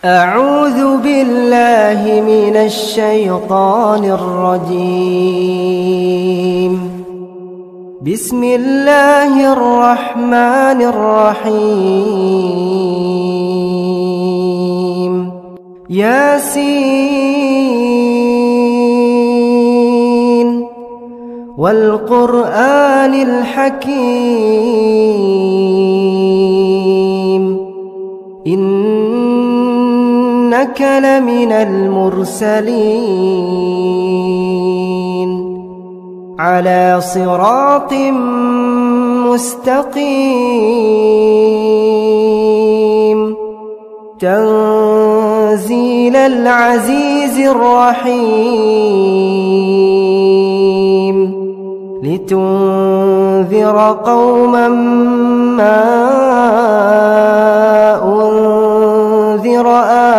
أعوذ بالله من الشيطان الرجيم. بسم الله الرحمن الرحيم. ياسين والقرآن الحكيم. إنك لمن المرسلين على صراط مستقيم. تنزيل العزيز الرحيم. لتنذر قوما ما أنذر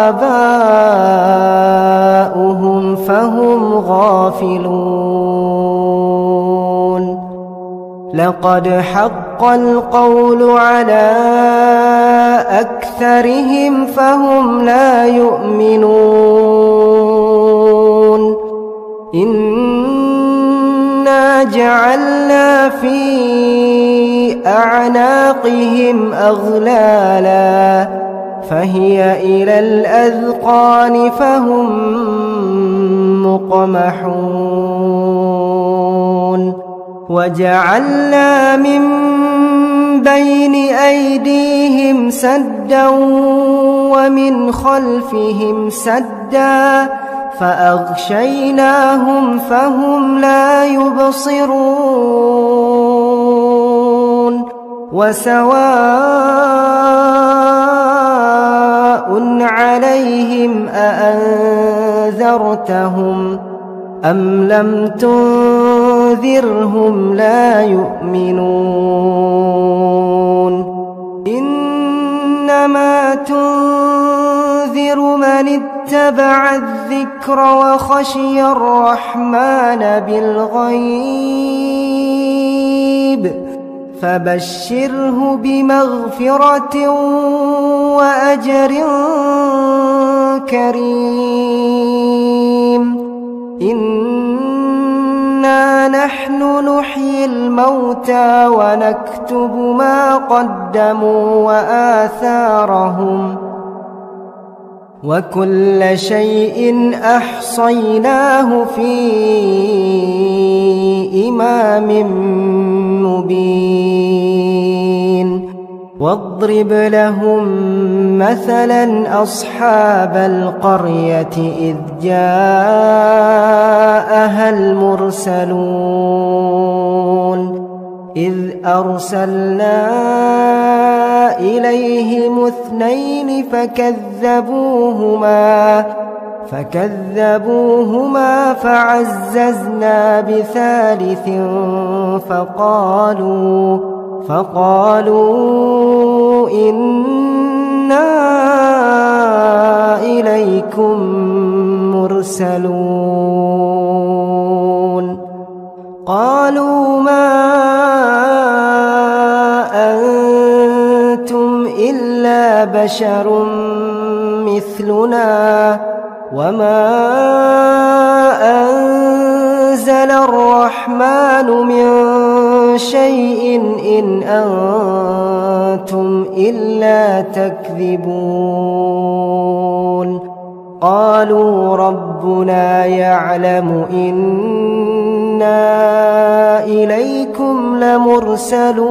آباؤهم فهم غافلون. لقد حق القول على أكثرهم فهم لا يؤمنون. إنا جعلنا في أعناقهم أغلالا فهي إلى الأذقان فهم مقمحون. وجعلنا من بين أيديهم سدا ومن خلفهم سدا فأغشيناهم فهم لا يبصرون. وسواء عليهم أأنذرتهم أم لم تنذرهم لا يؤمنون. إنما تنذر من اتبع الذكر وخشي الرحمن بالغيب فبشره بمغفرة وأجر كريم. إنا نحن نحيي الموتى ونكتب ما قدموا وآثارهم وكل شيء أحصيناه في إمام مبين. واضرب لهم مثلا أصحاب القرية إذ جاءها المرسلون. إذ أرسلنا إليهم اثنين فكذبوهما فعززنا بثالث فقالوا إنا إليكم مرسلون. قالوا ما أنتم إلا بشر مثلنا وما أنزل الرحمن من شيء إن أنتم إلا تكذبون. قالوا ربنا يعلم إنا إليكم لمرسلون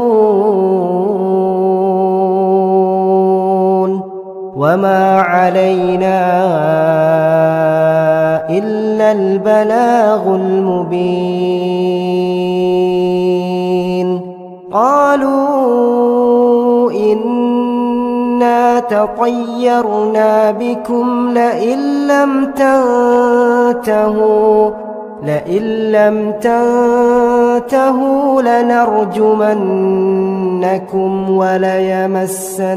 وما علينا إلا البلاغ المبين. قالوا إنا تطيرنا بكم لئن لم تنتهوا لنرجمنكم وليمسنكم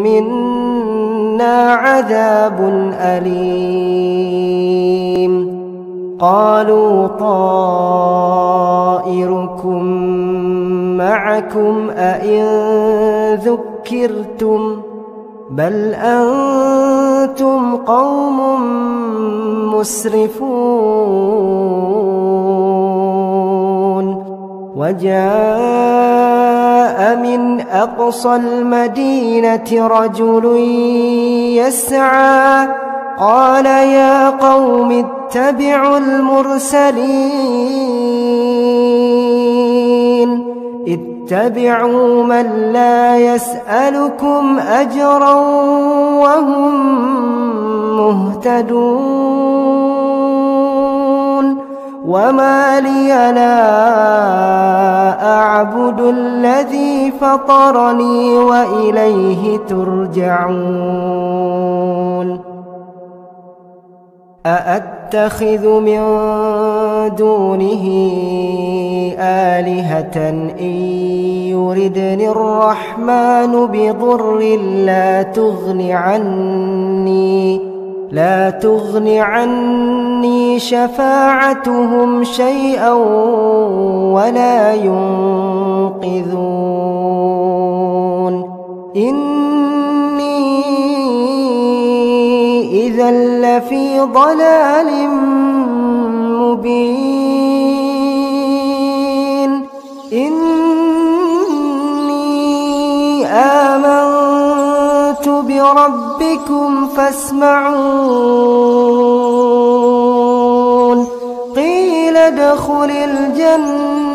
منا عذاب أليم. قالوا طائركم معكم أئن بل أنتم قوم مسرفون وجاء من أقصى المدينة رجل يسعى قال يا قوم اتبعوا المرسلين اتبعوا من لا يسألكم أجرا وهم مهتدون وما لي لا أعبد الذي فطرني وإليه ترجعون أأتخذ من دونه آلهة إن يردني الرحمن بضر لا تغن عني شفاعتهم شيئا ولا ينقذون إني إذا لفي ضلال مبين إني آمنت بربكم فاسمعون قيل ادخل الجنة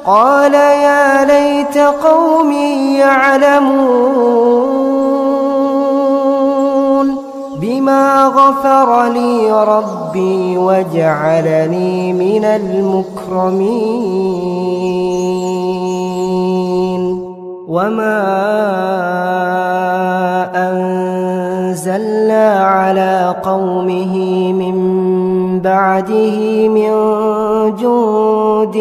قال يا ليت قومي يعلمون بما غفر لي ربي وجعلني من المكرمين وما أنزلنا على قومه من بعده من جند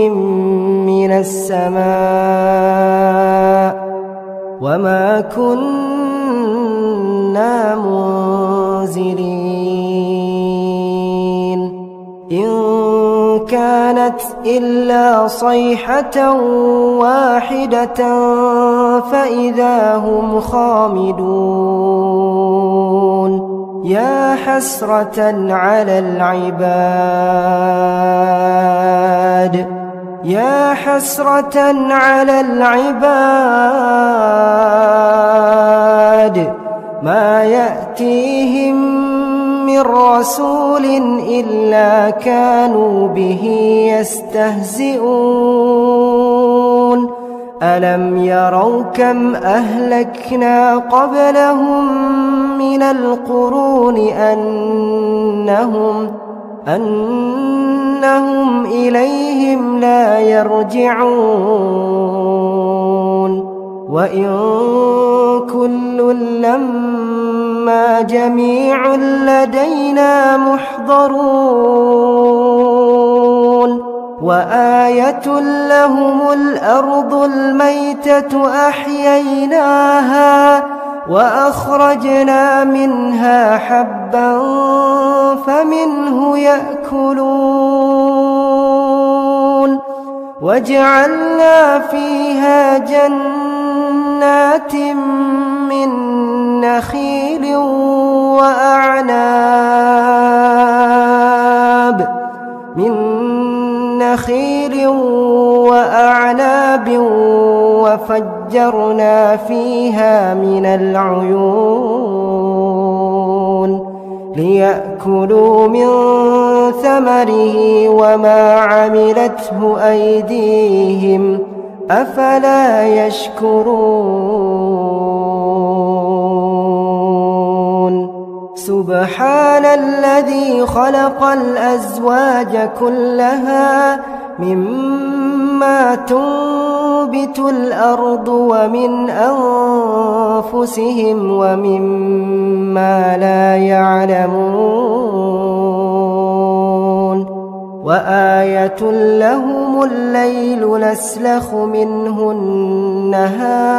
من السماء وما كنا منزلين إن كانت إلا صيحة واحدة فإذا هم خامدون يا حسرة على العباد ما يأتيهم من رسول إلا كانوا به يستهزئون ألم يروا كم أهلكنا قبلهم من القرون أنهم إليهم لا يرجعون وإن كل لما جميع لدينا محضرون وآية لهم الأرض الميتة أحييناها وأخرجنا منها حبا فمنه يأكلون وجعلنا فيها جنات من نخيل وأعناب وفجرنا فيها من العيون ليأكلوا من ثمره وما عملته أيديهم أفلا يشكرون سبحان الذي خلق الأزواج كلها مما تنبت الأرض ومن أنفسهم ومما لا يعلمون وآية لهم الليل نسلخ منه النهار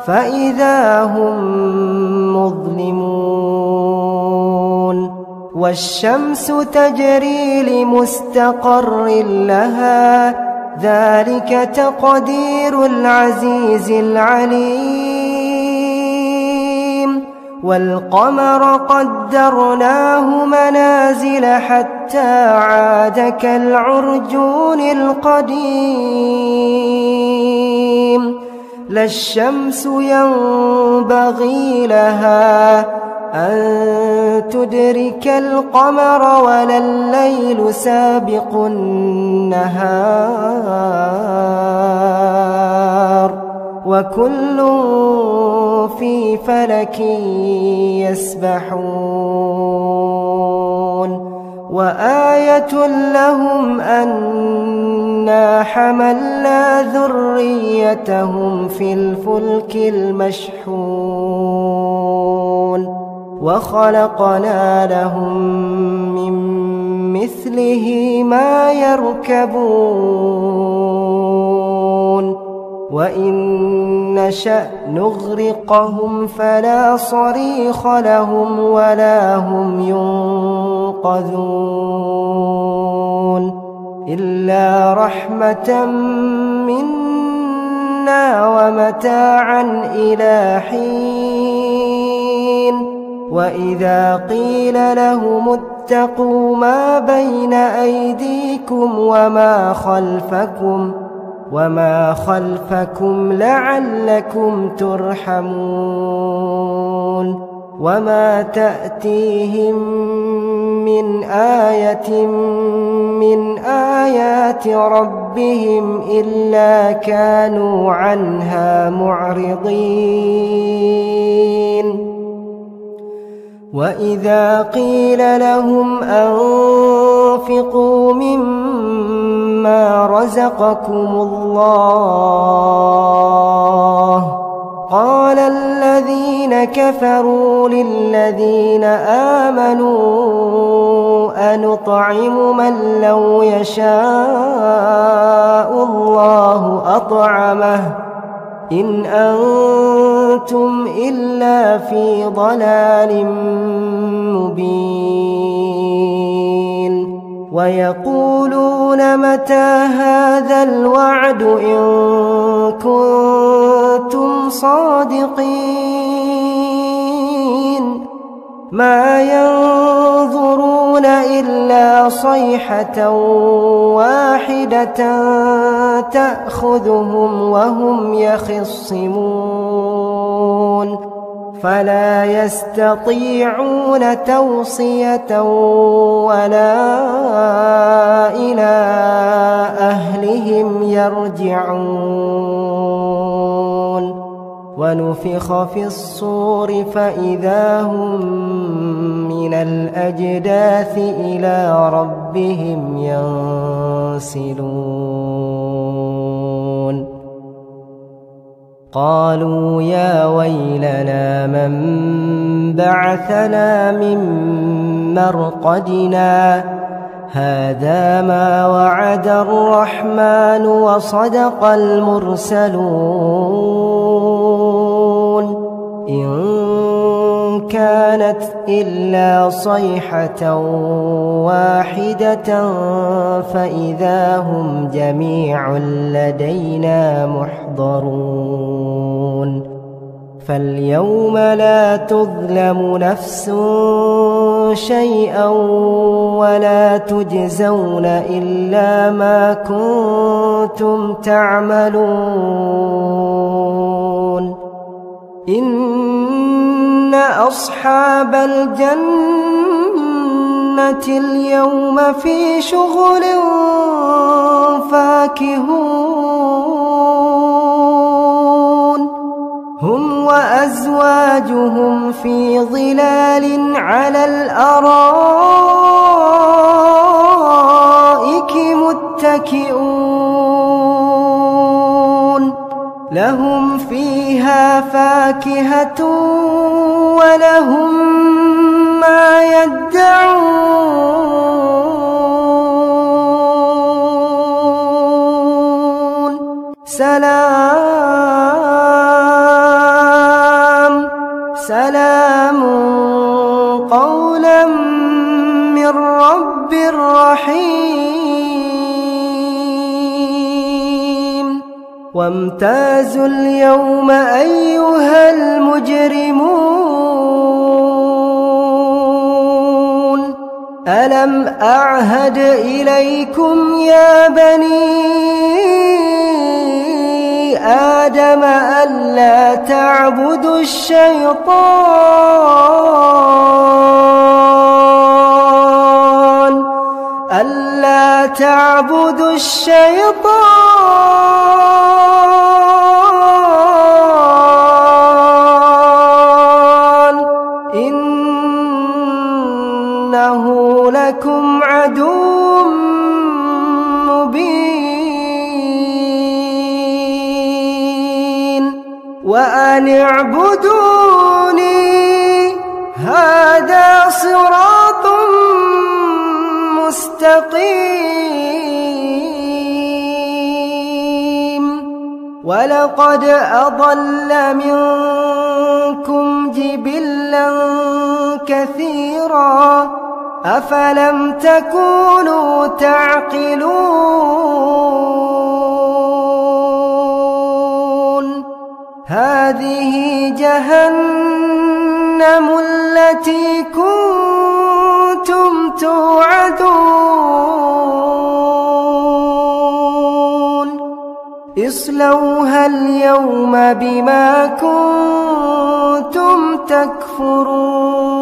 فإذا هم مظلمون والشمس تجري لمستقر لها ذلك تقدير العزيز العليم والقمر قدرناه منازل حتى عاد كالعرجون القديم لا الشمس ينبغي لها أن تدرك القمر ولا الليل سابق النهار وكل في فلك يسبحون وآية لهم أنا حملنا ذريتهم في الفلك المشحون وخلقنا لهم من مثله ما يركبون وإن نشأ نغرقهم فلا صريخ لهم ولا هم ينقذون إلا رحمة منا ومتاعا إلى حين وإذا قيل لهم اتقوا ما بين أيديكم وما خلفكم لعلكم ترحمون وما تأتيهم من آية من آيات ربهم إلا كانوا عنها معرضين وإذا قيل لهم أنفقوا مما رزقكم الله قال الذين كفروا للذين آمنوا أنطعم من لو يشاء الله أطعمه إن أنتم إلا في ضلال مبين ويقولون متى هذا الوعد إن كنتم صادقين ما ينظرون إلا صيحة واحدة تأخذهم وهم يخصمون فلا يستطيعون توصية ولا إلى أهلهم يرجعون ونفخ في الصور فإذا هم من الأجداث إلى ربهم ينسلون قالوا يا ويلنا من بعثنا من مرقدنا هذا ما وعد الرحمن وصدق المرسلون إن كانت إلا صيحة واحدة فإذا هم جميع لدينا محضرون فاليوم لا تظلم نفس شيئا ولا تجزون إلا ما كنتم تعملون إن أصحاب الجنة اليوم في شغل فاكهون هم وأزواجهم في ظلال على الأرائك متكئون لهم فيها فاكهة ولهم ما يدعون سلام قولا من رب رحيم وامتازوا اليوم أيها المجرمون ألم أعهد إليكم يا بني آدم ألا تعبدوا الشيطان إنه لكم عدو مبين وأن اعبدوني هذا صراط مستقيم ولقد أضل منكم جبلا كثيرا أفلم تكونوا تعقلون هذه جهنم التي كنتم توعدون اصلوها اليوم بما كنتم تكفرون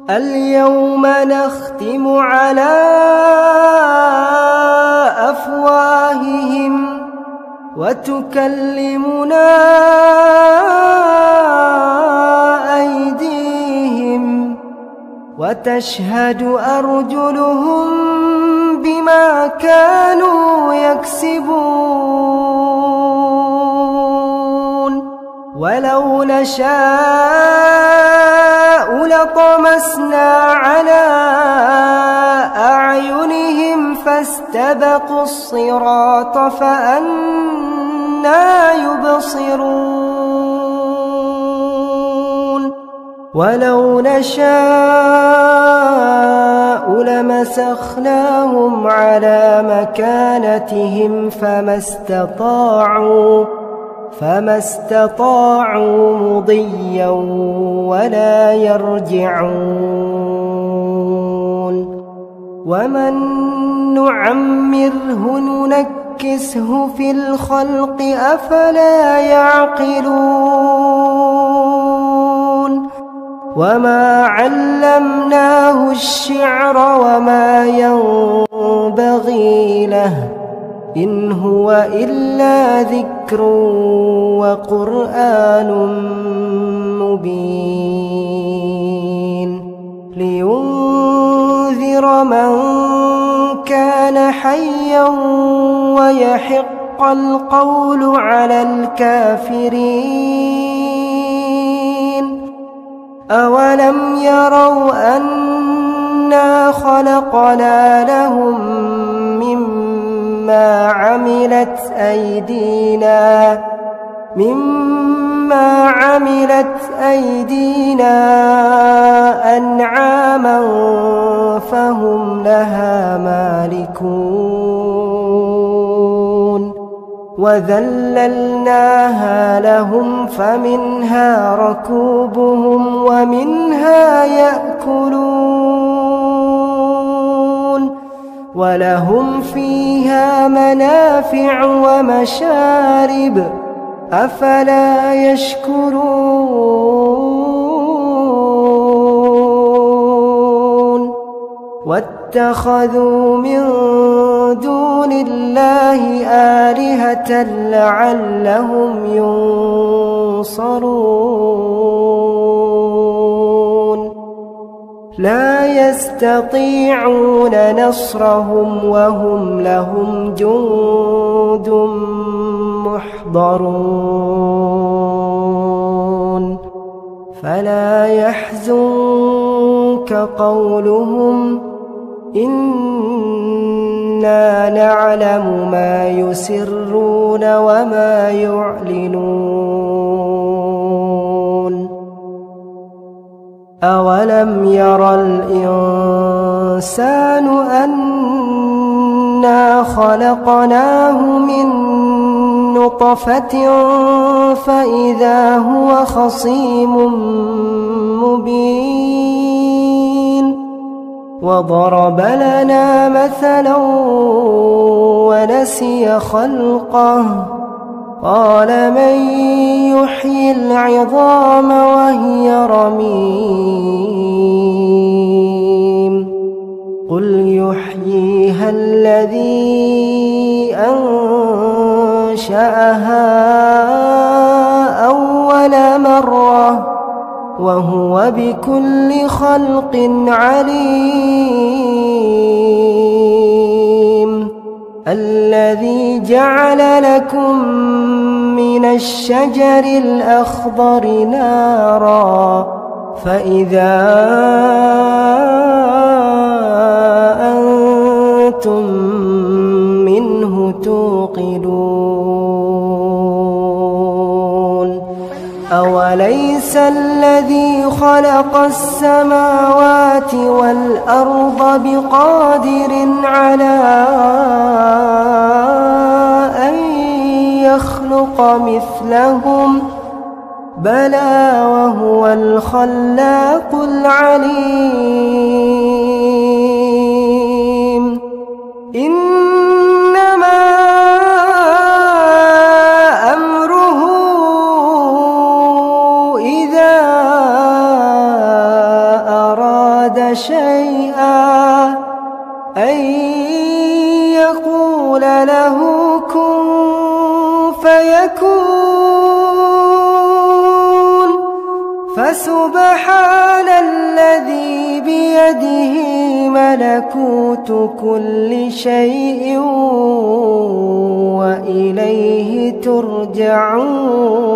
اليوم نختم على أفواههم وتكلمنا أيديهم وتشهد أرجلهم بما كانوا يكسبون ولو نشاء لطمسنا على أعينهم فاستبقوا الصراط فأنى يبصرون ولو نشاء لمسخناهم على مكانتهم فما استطاعوا مضيا ولا يرجعون ومن نعمره ننكسه في الخلق أفلا يعقلون وما علمناه الشعر وما ينبغي له إن هو إلا ذكر وقرآن مبين لينذر من كان حيا ويحق القول على الكافرين أولم يروا أنا خلقنا لهم مما عملت أيدينا أنعاما فهم لها مالكون وذللناها لهم فمنها ركوبهم ومنها يأكلون ولهم فيها منافع ومشارب أفلا يشكرون واتخذوا من دون الله آلهة لعلهم ينصرون لا يستطيعون نصرهم وهم لهم جند محضرون فلا يحزنك قولهم إنا نعلم ما يسرون وما يعلنون أولم ير الإنسان أنا إنا خلقناه من نطفة فإذا هو خصيم مبين وضرب لنا مثلا ونسي خلقه قال من يحيي العظام وهي رميم قل يحييها الذي أنشأها أول مرة وهو بكل خلق عليم الذي جعل لكم من الشجر الأخضر نارا فإذا أنتم منه توقدون أوليس الذي خلق السماوات والأرض بقادر على أن يخلق مثلهم بلى وهو الخلاق العليم إنما أمره إذا أراد شيئا أن يقول له كن فيكون فسبحان الذي بيده ملكوت كل شيء وإليه ترجعون.